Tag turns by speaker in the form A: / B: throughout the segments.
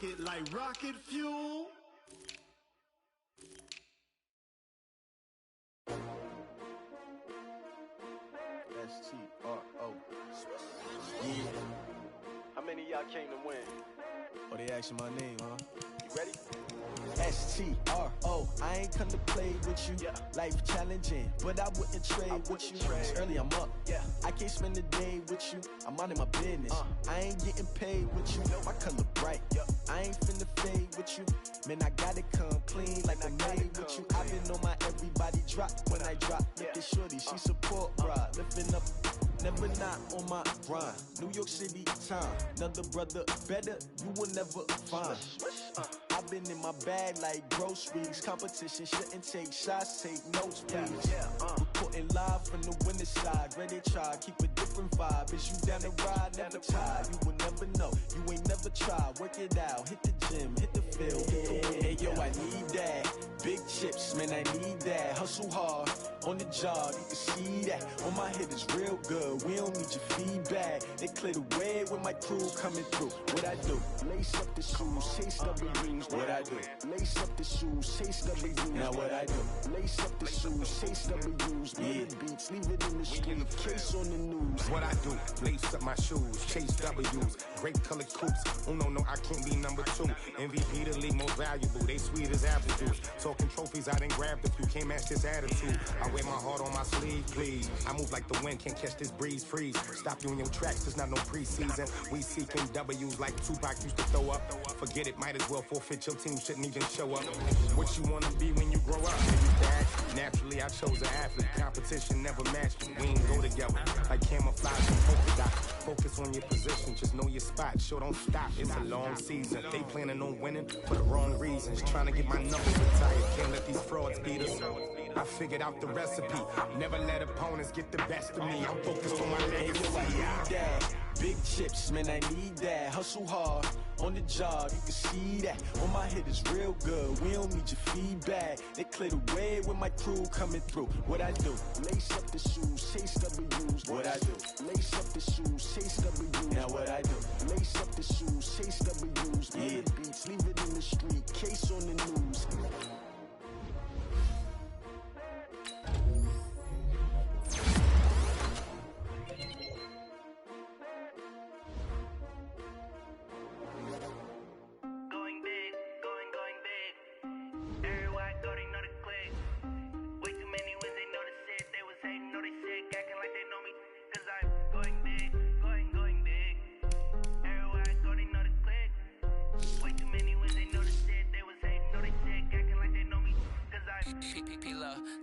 A: it like rocket fuel.
B: S-T-R-O. Yeah.
C: How many of y'all came to win?
B: Oh, they asking my name, huh?
C: You ready?
B: S-T-R-O. I ain't come to play with you. Life challenging, but I wouldn't trade with you. It's early, I'm up. I can't spend the day with you. I'm out of my business. I ain't getting paid with you. My color bright. I ain't finna fade with you. Man, I gotta come clean like I made with you. I've been on my everybody drop when I drop. Look at shorty, she support ride. Lifting up, never not on my grind. New York City time. Another brother better, you will never find. I've been in my bag like groceries. Competition shouldn't take shots, take notes, please. Reporting live from the winning side. Ready to try, keep a different vibe. Is you down the ride, never tired. You will never know, you ain't never tried. Work it out, hit the gym, hit the field. Hey yo, I need that. Big chips, man, I need that. Hustle hard, on the job, you can see that. On my head is real good, we don't need your feedback. They clear the way with my crew coming through. What I do? Lace up the shoes, chase W's. What I do? Lace up the shoes, chase W's. Now what I do? Lace up the shoes, chase W's. Beat beats, leave it in the street, case on the news.
D: What I do? Lace up my shoes, chase W's. Grape colored coops. Oh no, I can't be number 2. MVP the league most valuable. They sweet as apple juice. Talking trophies, I done grabbed a few. Can't match this attitude. I wear my heart on my sleeve, please. I move like the wind, can't catch this breeze, freeze. Stop you in your tracks, it's not no preseason. We seeking W's like Tupac used to throw up. Forget it, might as well forfeit. Your team shouldn't even show up. What you wanna be when you grow up? Maybe that. Naturally, I chose an athlete. Competition never matched me. We ain't go together. Like camouflage and polka dot. Focus on your position, just know your spot. Sure, don't stop. It's a long season. They planning on winning for the wrong reasons. Trying to get my numbers retired. Can't let these frauds beat us. I figured out the recipe. Never let opponents get the best of me. I'm focused on my legacy.
B: I need that. Big chips, man, I need that. Hustle hard, on the job, you can see that. On my head is real good, we don't need your feedback. They clear the way with my crew coming through. What I do? Lace up the shoes, chase W's. What I do? Lace up the shoes, chase W's. Now what I do? Lace up the shoes, chase W's. Beat beats, leave it in the street, case on the news.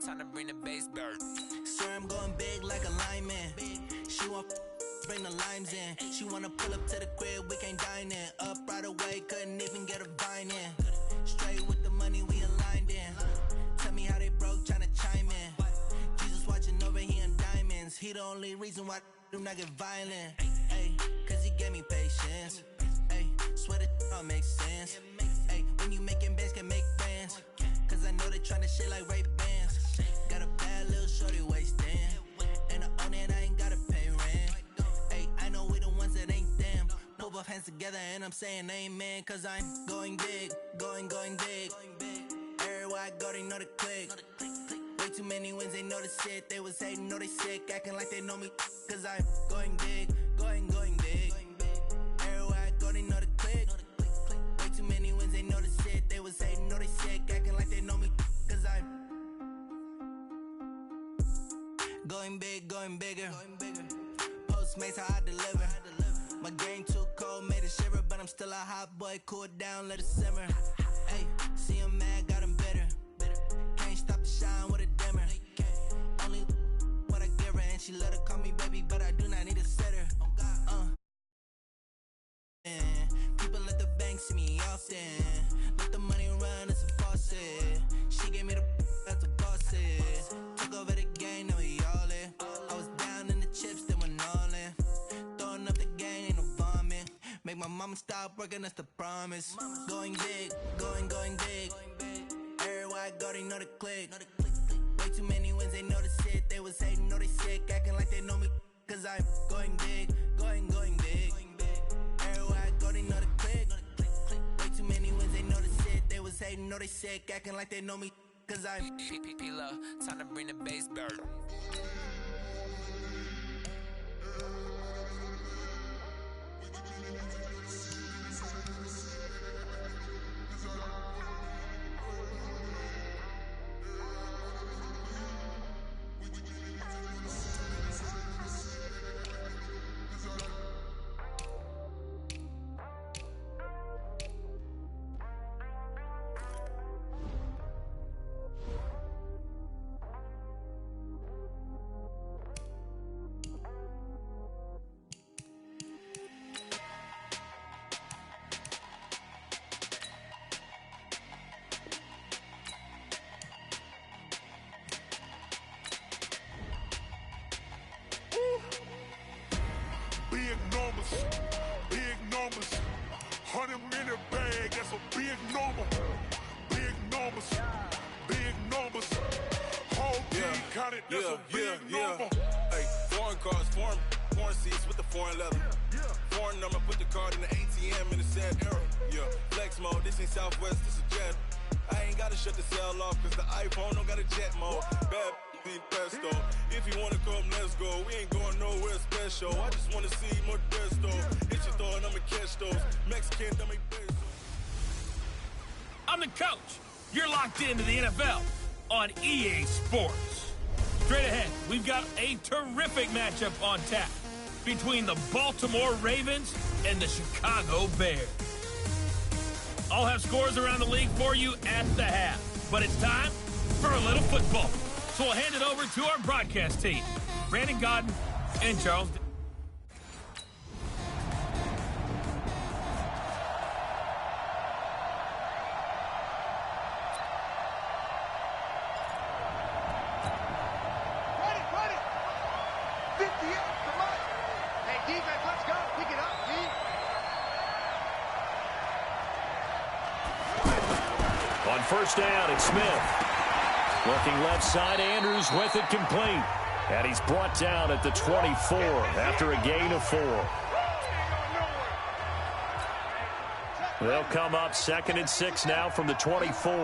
E: Time to bring the bass bird.
F: Sir, I'm going big like a lineman. She want bring the limes in. She wanna pull up to the crib, we can't dine in. Up right away, couldn't even get a vine in. Straight with the money, we aligned in. Tell me how they broke, tryna chime in. Jesus watching over, he in diamonds. He the only reason why I do not get violent. Ay, cause he gave me patience. Ay, swear that all makes sense. Ay, when you making bands, can make friends. Cause I know they tryna shit like Ray Bans. Got a bad little shorty wasting. And I own it, I ain't gotta pay rent. Ay, I know we the ones that ain't them. Pull both hands together and I'm saying amen. Cause I'm going big, going big. Everywhere I go, they know the click. Way too many wins, they know the shit. They was hating, know they sick, acting like they know me. Cause I'm going big, going big. Everywhere I go, they know the click. Way too many wins, they know the shit. They was hating, know they sick, acting like they know me. Cause I'm going big, going bigger. Postmates, how I deliver. My game too cold, made it shiver. But I'm still a hot boy, cool down, let it simmer. Hey, see him mad, got him bitter. Can't stop the shine with a dimmer. Only what I give her, and she let her call me baby, but I do not need a sitter. People let the bank see me often. Let the money run, it's a faucet. She gave me the that's a boss it. Took over the game, now we all in. I was down in the chips, then went all in. Throwing up the game, ain't no vomit. Make my mama stop working, that's the promise. Going big, going big. Everywhere I go, they know the click. Way too many wins, they know the shit. They was hating, know they sick, acting like they know me. Cause I'm going big, going big. Everywhere I go, they know the click. Way too hating, know they sick, acting like they know me, cause I'm
E: P-Love, time to bring the bass bird.
A: Big numbers, 100-minute bag, that's a big number. Big numbers, whole team counted, that's a big number.
G: Hey, foreign cars, foreign seats with the foreign leather. Foreign number, put the card in the ATM in the sad era. Yeah, flex mode, this ain't Southwest, this a jet. I ain't gotta shut the cell off, cause the iPhone don't got a jet mode. Bad pesto. If you wanna come, let's go. We ain't going nowhere special. I just wanna see more desto. Hit your throw and I'ma catch those. Mexican, dummy peso.
H: I'm the coach. You're locked into the NFL on EA Sports. Straight ahead, we've got a terrific matchup on tap between the Baltimore Ravens and the Chicago Bears. I'll have scores around the league for you at the half, but it's time for a little football. So we'll hand it over to our broadcast team, Brandon Godden and Charles.
A: Ready. 58, come on. Hey, defense, let's go. Pick it up, D.
I: On first down, it's Smith. Looking left side, Andrews with it complete. And he's brought down at the 24 after a gain of 4. They'll come up 2nd and 6 now from the 24.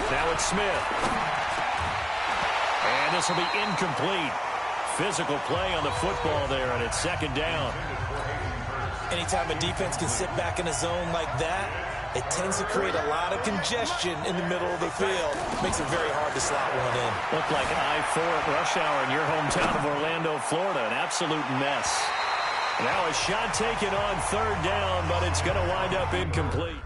I: Now it's Smith. And this will be incomplete. Physical play on the football there, and it's 2nd down.
J: Anytime a defense can sit back in a zone like that, it tends to create a lot of congestion in the middle of the field. Makes it very hard to slot one in.
I: Looked like I-4 at rush hour in your hometown of Orlando, Florida. An absolute mess. Now a shot taken on 3rd down, but it's going to wind up incomplete.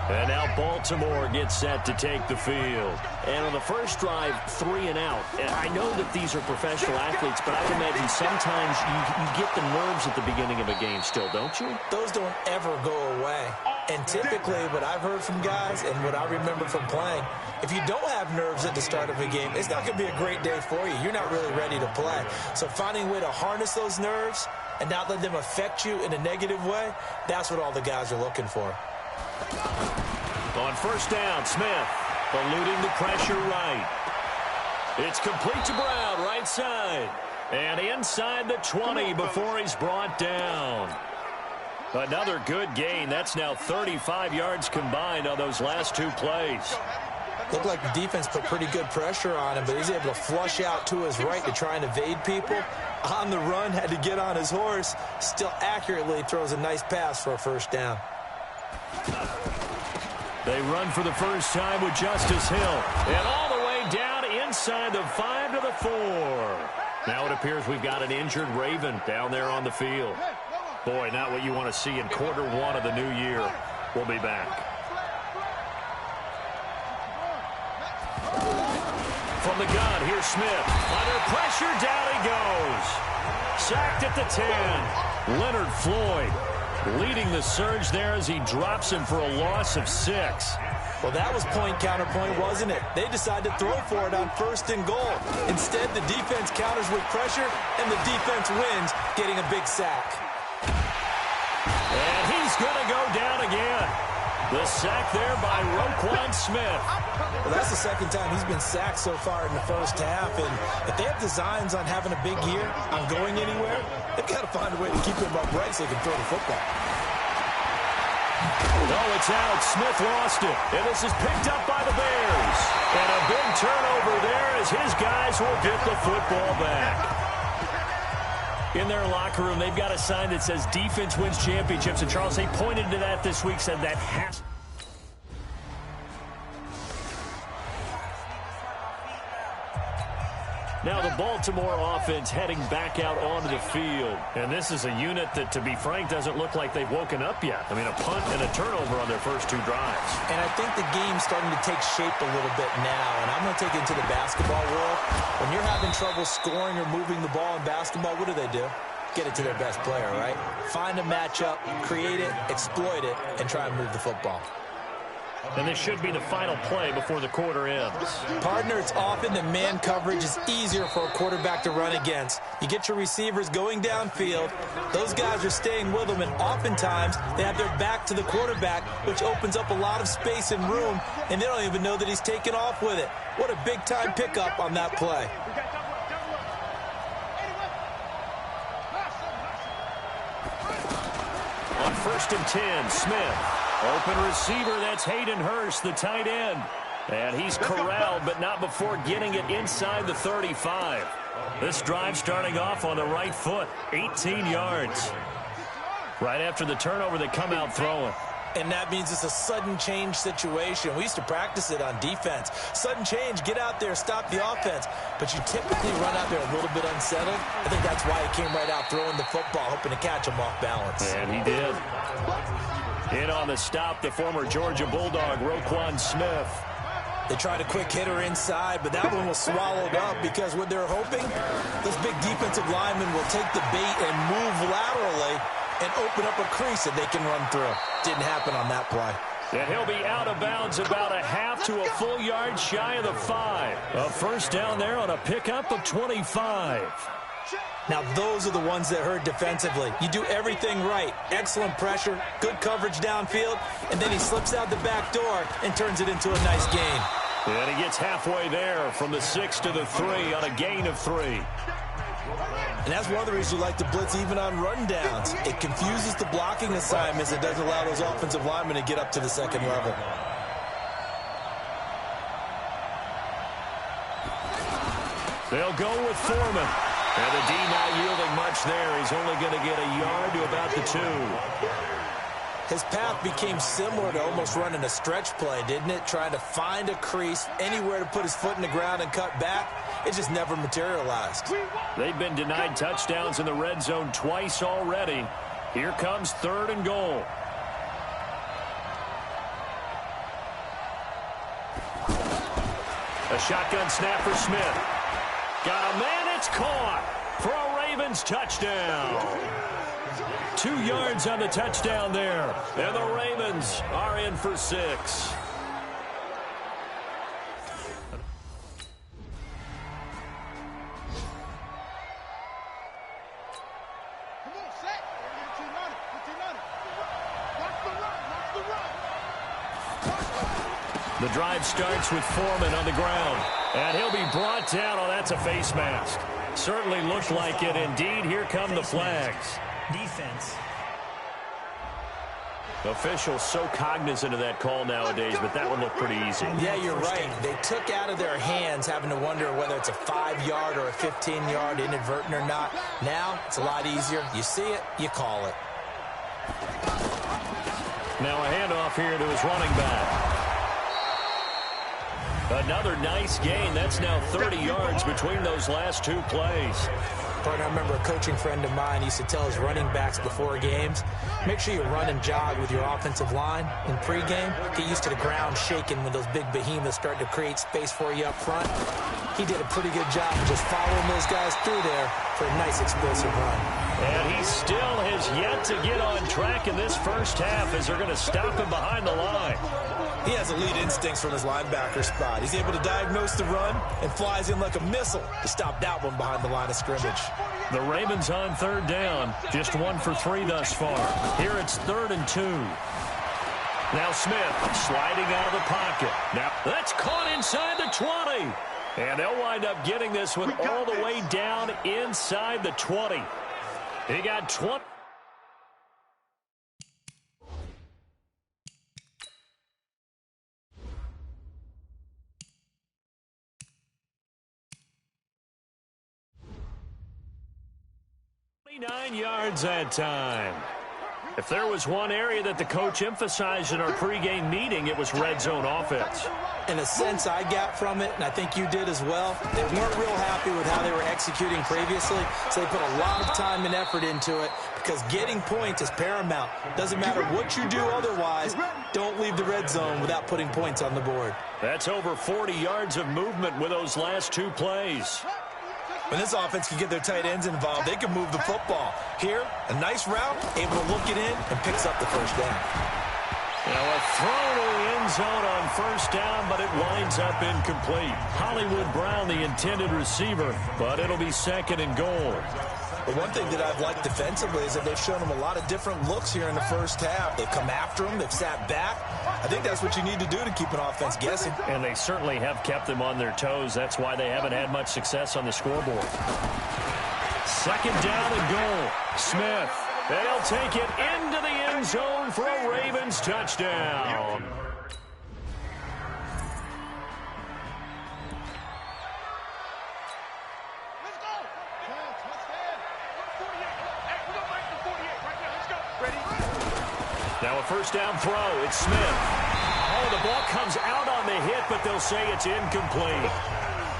I: And now Baltimore gets set to take the field.
K: And on the first drive, 3 and out. And I know that these are professional athletes, but I would imagine sometimes you get the nerves at the beginning of a game still, don't you?
J: Those don't ever go away. And typically, what I've heard from guys and what I remember from playing, if you don't have nerves at the start of a game, it's not going to be a great day for you. You're not really ready to play. So finding a way to harness those nerves and not let them affect you in a negative way, that's what all the guys are looking for.
I: On first down, Smith eluding the pressure right. It's complete to Brown, right side. And inside the 20 before he's brought down. Another good gain. That's now 35 yards combined on those last 2 plays.
J: Looked like the defense put pretty good pressure on him, but he's able to flush out to his right to try and evade people. On the run, had to get on his horse. Still accurately throws a nice pass for a first down.
I: They run for the first time with Justice Hill. And all the way down inside the 5 to the 4. Now it appears we've got an injured Raven down there on the field. Boy, not what you want to see in quarter 1 of the new year. We'll be back. From the gun, here's Smith. Under pressure, down he goes. Sacked at the 10. Leonard Floyd leading the surge there as he drops him for a loss of 6.
J: Well, that was point counterpoint, wasn't it? They decided to throw for it on 1st and goal. Instead, the defense counters with pressure, and the defense wins, getting a big sack.
I: And he's going to go down again. The sack there by Roquan Smith.
J: Well, that's the second time he's been sacked so far in the first half. And if they have designs on having a big year, on going anywhere, they've got to find a way to keep him upright so they can throw the football.
I: No, it's out. Smith lost it. And this is picked up by the Bears. And a big turnover there as his guys will get the football back. In their locker room, they've got a sign that says defense wins championships. And Charles, they pointed to that this week, said that has. Now the Baltimore offense heading back out onto the field. And this is a unit that, to be frank, doesn't look like they've woken up yet. I mean, a punt and a turnover on their first two drives.
J: And I think the game's starting to take shape a little bit now. And I'm going to take it into the basketball world. When you're having trouble scoring or moving the ball in basketball, what do? Get it to their best player, right? Find a matchup, create it, exploit it, and try and move the football.
I: And this should be the final play before the quarter ends.
J: Partner, it's often that man coverage is easier for a quarterback to run against. You get your receivers going downfield. Those guys are staying with them, and oftentimes they have their back to the quarterback, which opens up a lot of space and room, and they don't even know that he's taken off with it. What a big-time pickup on that play.
I: On 1st and 10, Smith. Open receiver, that's Hayden Hurst, the tight end. And he's corralled, but not before getting it inside the 35. This drive starting off on the right foot, 18 yards. Right after the turnover, they come out throwing.
J: And that means it's a sudden change situation. We used to practice it on defense. Sudden change, get out there, stop the offense. But you typically run out there a little bit unsettled. I think that's why he came right out throwing the football, hoping to catch him off balance.
I: And he did. In on the stop, the former Georgia Bulldog, Roquan Smith.
J: They tried a quick hitter inside, but that one was swallowed up because what they're hoping, this big defensive lineman will take the bait and move laterally and open up a crease that they can run through. Didn't happen on that play.
I: And he'll be out of bounds about a half to a full yard shy of the 5. A first down there on a pickup of 25.
J: Now, those are the ones that hurt defensively. You do everything right. Excellent pressure, good coverage downfield, and then he slips out the back door and turns it into a nice gain.
I: And he gets halfway there from the 6 to the 3 on a gain of 3.
J: And that's one of the reasons you like to blitz even on run downs. It confuses the blocking assignments. It doesn't allow those offensive linemen to get up to the second level.
I: They'll go with Foreman. And the D not yielding much there. He's only going to get a yard to about the 2.
J: His path became similar to almost running a stretch play, didn't it? Trying to find a crease, anywhere to put his foot in the ground and cut back. It just never materialized.
I: They've been denied touchdowns in the red zone twice already. Here comes 3rd and goal. A shotgun snap for Smith. Got a man, it's caught for a Ravens touchdown. 2 yards on the touchdown there. And the Ravens are in for 6. The drive starts with Foreman on the ground. And he'll be brought down. Oh, that's a face mask. Certainly looked like it. Indeed, here come the flags.
F: Defense.
I: Officials so cognizant of that call nowadays, but that one looked pretty easy.
J: Yeah, you're right. They took out of their hands having to wonder whether it's a 5-yard or a 15-yard inadvertent or not. Now, it's a lot easier. You see it, you call it.
I: Now a handoff here to his running back. Another nice gain. That's now 30 yards between those last 2 plays.
J: Partner, I remember a coaching friend of mine used to tell his running backs before games, make sure you run and jog with your offensive line in pregame. Get used to the ground shaking when those big behemoths start to create space for you up front. He did a pretty good job of just following those guys through there for a nice explosive run.
I: And he still has yet to get on track in this first half as they're going to stop him behind the line.
J: He has elite instincts from his linebacker spot. He's able to diagnose the run and flies in like a missile to stop that one behind the line of scrimmage.
I: The Ravens on 3rd down. Just 1 for 3 thus far. Here it's 3rd and 2. Now Smith sliding out of the pocket. Now that's caught inside the 20. And they'll wind up getting this one all the way down inside the 20. He got 20. Yards that time. If there was one area that the coach emphasized in our pregame meeting, it was red zone offense.
J: In a sense, I got from it, and I think you did as well, they weren't real happy with how they were executing previously, so they put a lot of time and effort into it because getting points is paramount. Doesn't matter what you do otherwise, don't leave the red zone without putting points on the board.
I: That's over 40 yards of movement with those last two plays.
J: When this offense can get their tight ends involved, they can move the football. Here, a nice route, able to look it in, and picks up the first down.
I: Now a throw to the end zone on first down, but it winds up incomplete. Hollywood Brown, the intended receiver, but it'll be second and goal.
J: But one thing that I've liked defensively is that they've shown them a lot of different looks here in the first half. They've come after them. They've sat back. I think that's what you need to do to keep an offense guessing.
I: And they certainly have kept them on their toes. That's why they haven't had much success on the scoreboard. Second down and goal. Smith. They'll take it into the end zone for a Ravens touchdown. Now a first down throw. It's Smith. Oh, the ball comes out on the hit, but they'll say it's incomplete.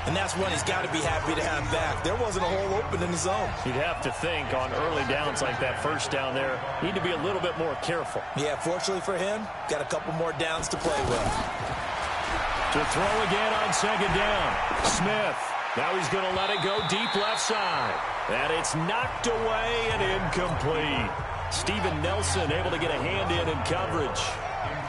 J: And that's one he's got to be happy to have back. There wasn't a hole open in the zone.
I: You'd have to think on early downs like that first down there, need to be a little bit more careful.
J: Yeah, fortunately for him, got a couple more downs to play with.
I: To throw again on second down. Smith. Now he's going to let it go deep left side. And it's knocked away and incomplete. Steven Nelson able to get a hand in coverage.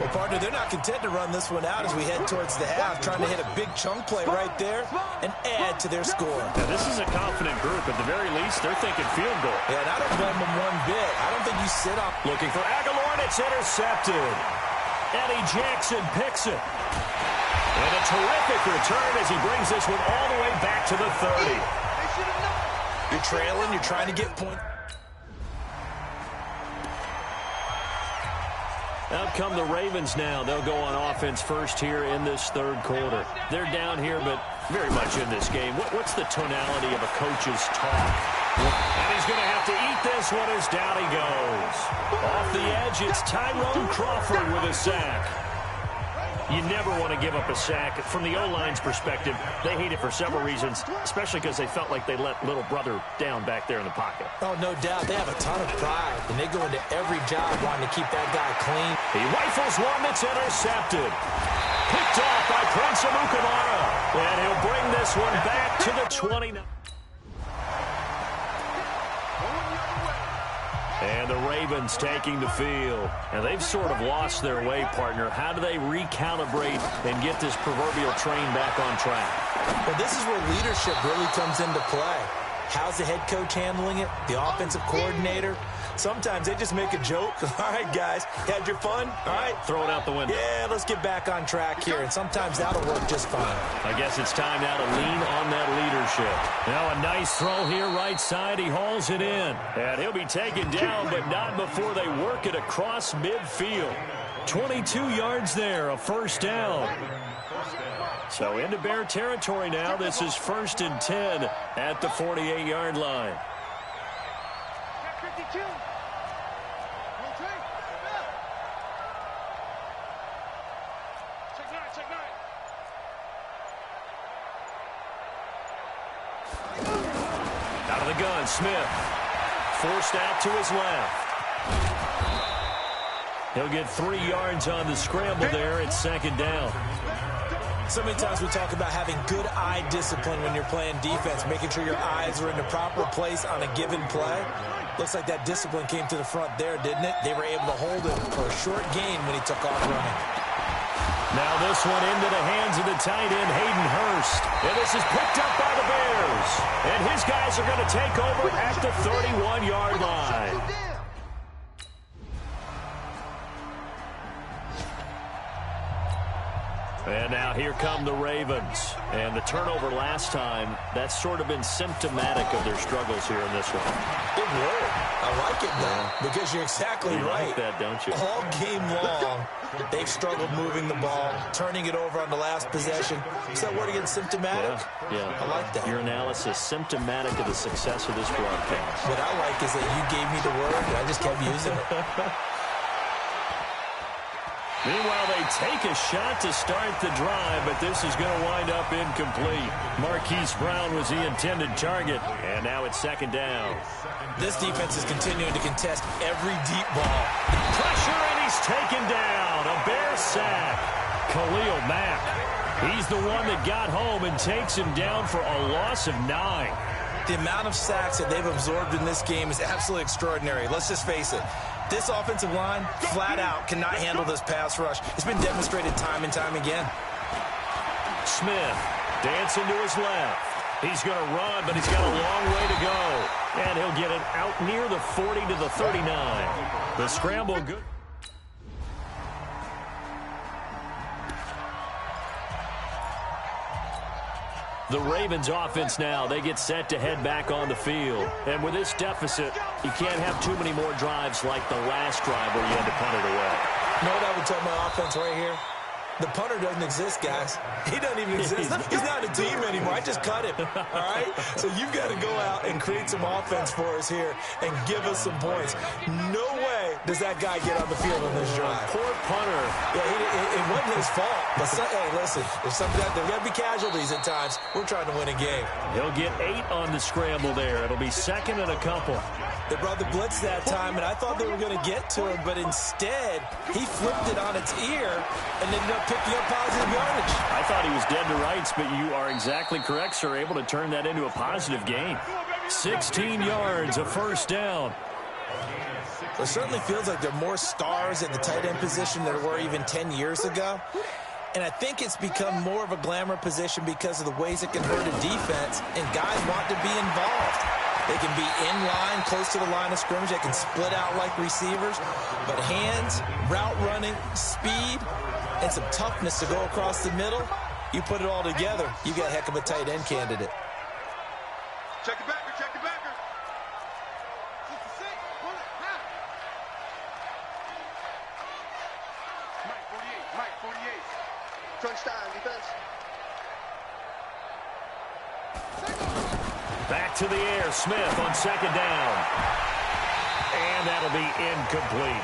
J: Well, partner, they're not content to run this one out as we head towards the half, trying to hit a big chunk play right there and add to their score.
I: Now, this is a confident group. At the very least, they're thinking field goal.
J: Yeah, and I don't blame them one bit. I don't think you sit up.
I: Looking for Aguilar, and it's intercepted. Eddie Jackson picks it. And a terrific return as he brings this one all the way back to the 30.
J: You're trailing. You're trying to get points.
I: Out come the Ravens now. They'll go on offense first here in this third quarter. They're down here, but very much in this game. What's the tonality of a coach's talk? And he's going to have to eat this one as down he goes. Off the edge, it's Tyrone Crawford with a sack. You never want to give up a sack. From the O-line's perspective, they hate it for several reasons, especially because they felt like they let little brother down back there in the pocket.
J: Oh, no doubt. They have a ton of pride, and they go into every job wanting to keep that guy clean.
I: He rifles one that's intercepted. Picked off by Prince Amukamara. And he'll bring this one back to the 29. And the Ravens taking the field. And they've sort of lost their way, partner. How do they recalibrate and get this proverbial train back on track?
J: Well, this is where leadership really comes into play. How's the head coach handling it? The offensive coordinator? Sometimes they just make a joke. All right, guys, had your fun? All right.
I: Throw it out the window.
J: Yeah, let's get back on track here. And sometimes that'll work just fine.
I: I guess it's time now to lean on that leadership. Now a nice throw here right side. He hauls it in. And he'll be taken down, but not before they work it across midfield. 22 yards there, a first down. So into Bear territory now. This is 1st and 10 at the 48-yard line. Out of the gun, Smith. Forced out to his left. He'll get 3 yards on the scramble there at 2nd down.
J: So many times we talk about having good eye discipline when you're playing defense, making sure your eyes are in the proper place on a given play. Looks like that discipline came to the front there, didn't it? They were able to hold him for a short gain when he took off running.
I: Now this one into the hands of the tight end, Hayden Hurst. And this is picked up by the Bears. And his guys are going to take over at the 31-yard line. And now here come the Ravens. And the turnover last time, that's sort of been symptomatic of their struggles here in this one.
J: Good word. I like it, though, because you're exactly right.
I: You like that, don't you?
J: All game long, they've struggled moving the ball, turning it over on the last possession. Is that word again, symptomatic?
I: Yeah.
J: I like that.
I: Your analysis, symptomatic of the success of this broadcast.
J: What I like is that you gave me the word, and I just kept using it.
I: Meanwhile, they take a shot to start the drive, but this is going to wind up incomplete. Marquise Brown was the intended target, and now it's second down.
J: This defense is continuing to contest every deep ball.
I: Pressure, and he's taken down. A Bear sack. Khalil Mack. He's the one that got home and takes him down for a loss of 9.
J: The amount of sacks that they've absorbed in this game is absolutely extraordinary. Let's just face it. This offensive line, flat out, cannot handle this pass rush. It's been demonstrated time and time again.
I: Smith dancing to his left. He's going to run, but he's got a long way to go. And he'll get it out near the 40 to the 39. The scramble good. The Ravens offense now, they get set to head back on the field. And with this deficit, you can't have too many more drives like the last drive where you had to punt it away.
J: You know what I would tell my offense right here? The punter doesn't exist, guys. He doesn't even exist. He's not a team anymore. I just cut him, all right? So you've got to go out and create some offense for us here and give us some points. No way does that guy get on the field on this drive.
I: Poor punter.
J: Yeah, it wasn't his fault. But, hey, listen, there's got to be casualties at times. We're trying to win a game.
I: He'll get 8 on the scramble there. It'll be second and a couple.
J: They brought the blitz that time, and I thought they were going to get to him, but instead, he flipped it on its ear and ended up picking up positive yardage.
I: I thought he was dead to rights, but you are exactly correct, sir. Able to turn that into a positive gain. 16 yards, a first down.
J: It certainly feels like there are more stars at the tight end position than there were even 10 years ago. And I think it's become more of a glamour position because of the ways it can hurt a defense, and guys want to be involved. They can be in line, close to the line of scrimmage. They can split out like receivers. But hands, route running, speed, and some toughness to go across the middle, you put it all together, you got a heck of a tight end candidate.
A: Check the backer, check the backer. Mike 48. Touchdown, defense.
I: Back to the air, Smith on second down. And that'll be incomplete.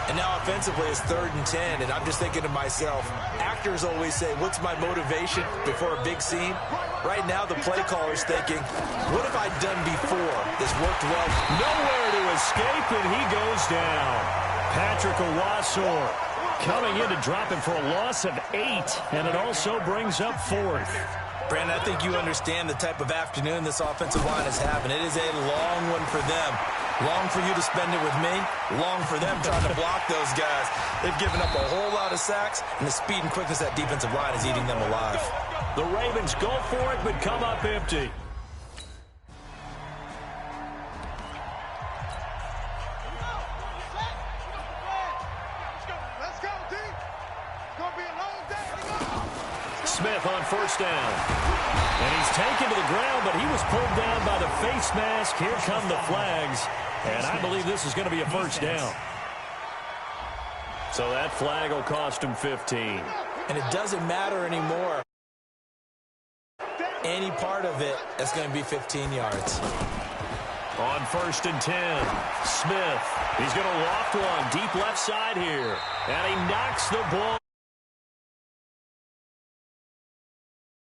J: And now offensively it's 3rd and 10, and I'm just thinking to myself, actors always say, what's my motivation before a big scene? Right now the play caller's thinking, what have I done before? This worked well.
I: Nowhere to escape, and he goes down. Patrick Owasor coming in to drop him for a loss of 8, and it also brings up 4th.
J: Brandon, I think you understand the type of afternoon this offensive line is having. It is a long one for them. Long for you to spend it with me. Long for them trying to block those guys. They've given up a whole lot of sacks, and the speed and quickness of that defensive line is eating them alive.
I: The Ravens go for it, but come up empty.
A: Let's go, D. It's going to be a long day.
I: Smith on first down. And he's taken to the ground, but he was pulled down by the face mask. Here come the flags. And I believe this is going to be a first down. So that flag will cost him 15.
J: And it doesn't matter anymore. Any part of it, that's going to be 15 yards.
I: On 1st and 10, Smith. He's going to loft one deep left side here. And he knocks the ball.